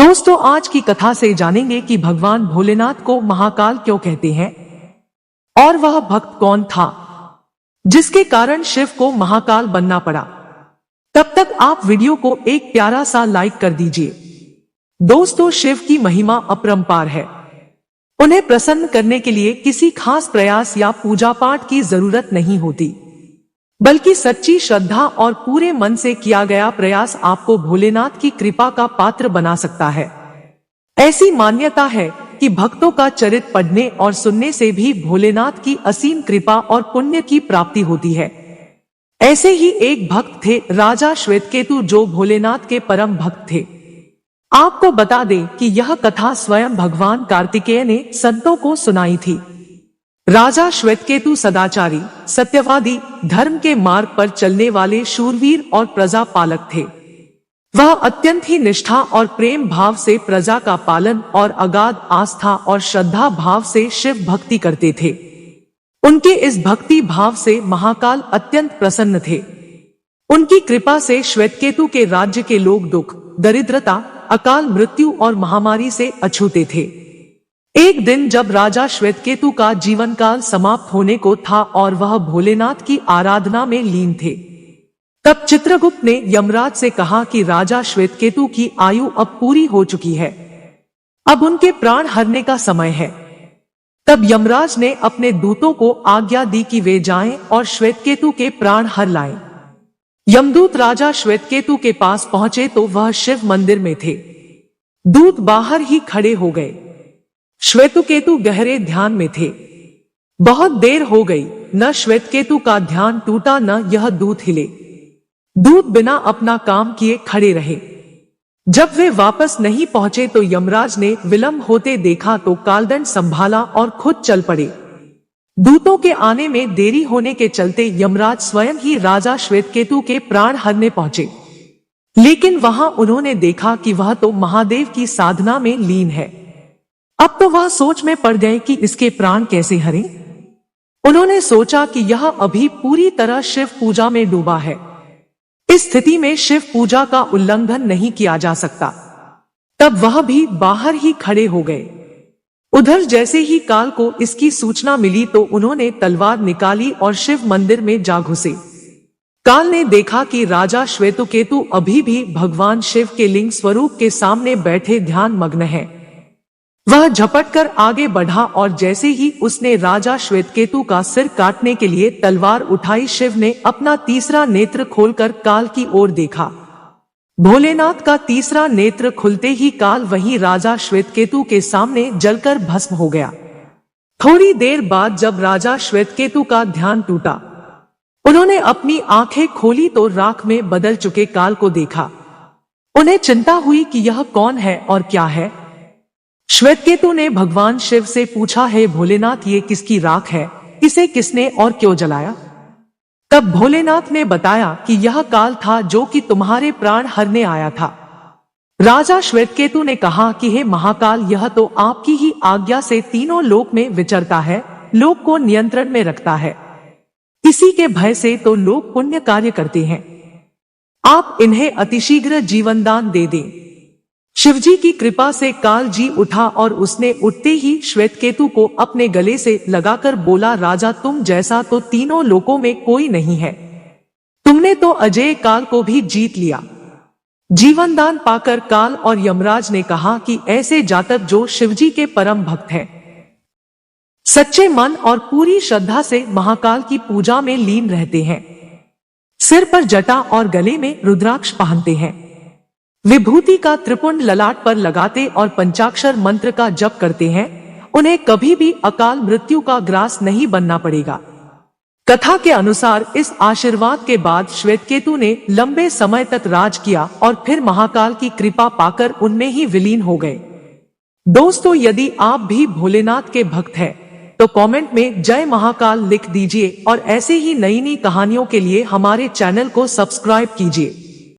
दोस्तों, आज की कथा से जानेंगे कि भगवान भोलेनाथ को महाकाल क्यों कहते हैं और वह भक्त कौन था जिसके कारण शिव को महाकाल बनना पड़ा। तब तक आप वीडियो को एक प्यारा सा लाइक कर दीजिए। दोस्तों, शिव की महिमा अपरंपार है। उन्हें प्रसन्न करने के लिए किसी खास प्रयास या पूजा पाठ की जरूरत नहीं होती, बल्कि सच्ची श्रद्धा और पूरे मन से किया गया प्रयास आपको भोलेनाथ की कृपा का पात्र बना सकता है। ऐसी मान्यता है कि भक्तों का चरित्र पढ़ने और सुनने से भी भोलेनाथ की असीम कृपा और पुण्य की प्राप्ति होती है। ऐसे ही एक भक्त थे राजा श्वेतकेतु, जो भोलेनाथ के परम भक्त थे। आपको बता दें कि यह कथा स्वयं भगवान कार्तिकेय ने संतों को सुनाई थी। राजा श्वेतकेतु सदाचारी, सत्यवादी, धर्म के मार्ग पर चलने वाले शूरवीर और प्रजा पालक थे। वह अत्यंत ही निष्ठा और प्रेम भाव से प्रजा का पालन और अगाध आस्था और श्रद्धा भाव से शिव भक्ति करते थे। उनके इस भक्ति भाव से महाकाल अत्यंत प्रसन्न थे। उनकी कृपा से श्वेतकेतु के राज्य के लोग दुख, दरिद्रता, अकाल मृत्यु और महामारी से अछूते थे। एक दिन जब राजा श्वेतकेतु का जीवन काल समाप्त होने को था और वह भोलेनाथ की आराधना में लीन थे, तब चित्रगुप्त ने यमराज से कहा कि राजा श्वेतकेतु की आयु अब पूरी हो चुकी है, अब उनके प्राण हरने का समय है। तब यमराज ने अपने दूतों को आज्ञा दी कि वे जाएं और श्वेतकेतु के प्राण हर लाएं। यमदूत राजा श्वेतकेतु के पास पहुंचे तो वह शिव मंदिर में थे। दूत बाहर ही खड़े हो गए। श्वेतकेतु गहरे ध्यान में थे। बहुत देर हो गई, न श्वेतकेतु का ध्यान टूटा न यह दूत हिले। दूत बिना अपना काम किए खड़े रहे। जब वे वापस नहीं पहुंचे तो यमराज ने विलंब होते देखा तो कालदंड संभाला और खुद चल पड़े। दूतों के आने में देरी होने के चलते यमराज स्वयं ही राजा श्वेतकेतु के प्राण हरने पहुंचे, लेकिन वहां उन्होंने देखा कि वह तो महादेव की साधना में लीन है। अब तो वह सोच में पड़ गए कि इसके प्राण कैसे हरें। उन्होंने सोचा कि यह अभी पूरी तरह शिव पूजा में डूबा है। इस स्थिति में शिव पूजा का उल्लंघन नहीं किया जा सकता। तब वह भी बाहर ही खड़े हो गए। उधर जैसे ही काल को इसकी सूचना मिली तो उन्होंने तलवार निकाली और शिव मंदिर में जा घुसे। काल ने देखा कि राजा श्वेतकेतु अभी भी भगवान शिव के लिंग स्वरूप के सामने बैठे ध्यान मग्न है। वह झपटकर आगे बढ़ा और जैसे ही उसने राजा श्वेतकेतु का सिर काटने के लिए तलवार उठाई, शिव ने अपना तीसरा नेत्र खोलकर काल की ओर देखा। भोलेनाथ का तीसरा नेत्र खुलते ही काल वहीं राजा श्वेतकेतु के सामने जलकर भस्म हो गया। थोड़ी देर बाद जब राजा श्वेतकेतु का ध्यान टूटा, उन्होंने अपनी आंखें खोली तो राख में बदल चुके काल को देखा। उन्हें चिंता हुई कि यह कौन है और क्या है। श्वेतकेतु ने भगवान शिव से पूछा, है भोलेनाथ, ये किसकी राख है? इसे किसने और क्यों जलाया? तब भोलेनाथ ने बताया कि यह काल था जो कि तुम्हारे प्राण हरने आया था। राजा श्वेतकेतु ने कहा कि हे महाकाल, यह तो आपकी ही आज्ञा से तीनों लोक में विचरता है, लोक को नियंत्रण में रखता है। इसी के भय से तो लोग पुण्य कार्य करते हैं। आप इन्हें अतिशीघ्र जीवन दान दे दें। शिवजी की कृपा से काल जी उठा और उसने उठते ही श्वेतकेतु को अपने गले से लगाकर बोला, राजा, तुम जैसा तो तीनों लोकों में कोई नहीं है। तुमने तो अजय काल को भी जीत लिया। जीवन दान पाकर काल और यमराज ने कहा कि ऐसे जातक जो शिवजी के परम भक्त हैं, सच्चे मन और पूरी श्रद्धा से महाकाल की पूजा में लीन रहते हैं, सिर पर जटा और गले में रुद्राक्ष पहनते हैं, विभूति का त्रिपुंड ललाट पर लगाते और पंचाक्षर मंत्र का जप करते हैं, उन्हें कभी भी अकाल मृत्यु का ग्रास नहीं बनना पड़ेगा। कथा के अनुसार इस आशीर्वाद के बाद श्वेतकेतु ने लंबे समय तक राज किया और फिर महाकाल की कृपा पाकर उनमें ही विलीन हो गए। दोस्तों, यदि आप भी भोलेनाथ के भक्त हैं तो कमेंट में जय महाकाल लिख दीजिए और ऐसे ही नई नई कहानियों के लिए हमारे चैनल को सब्सक्राइब कीजिए।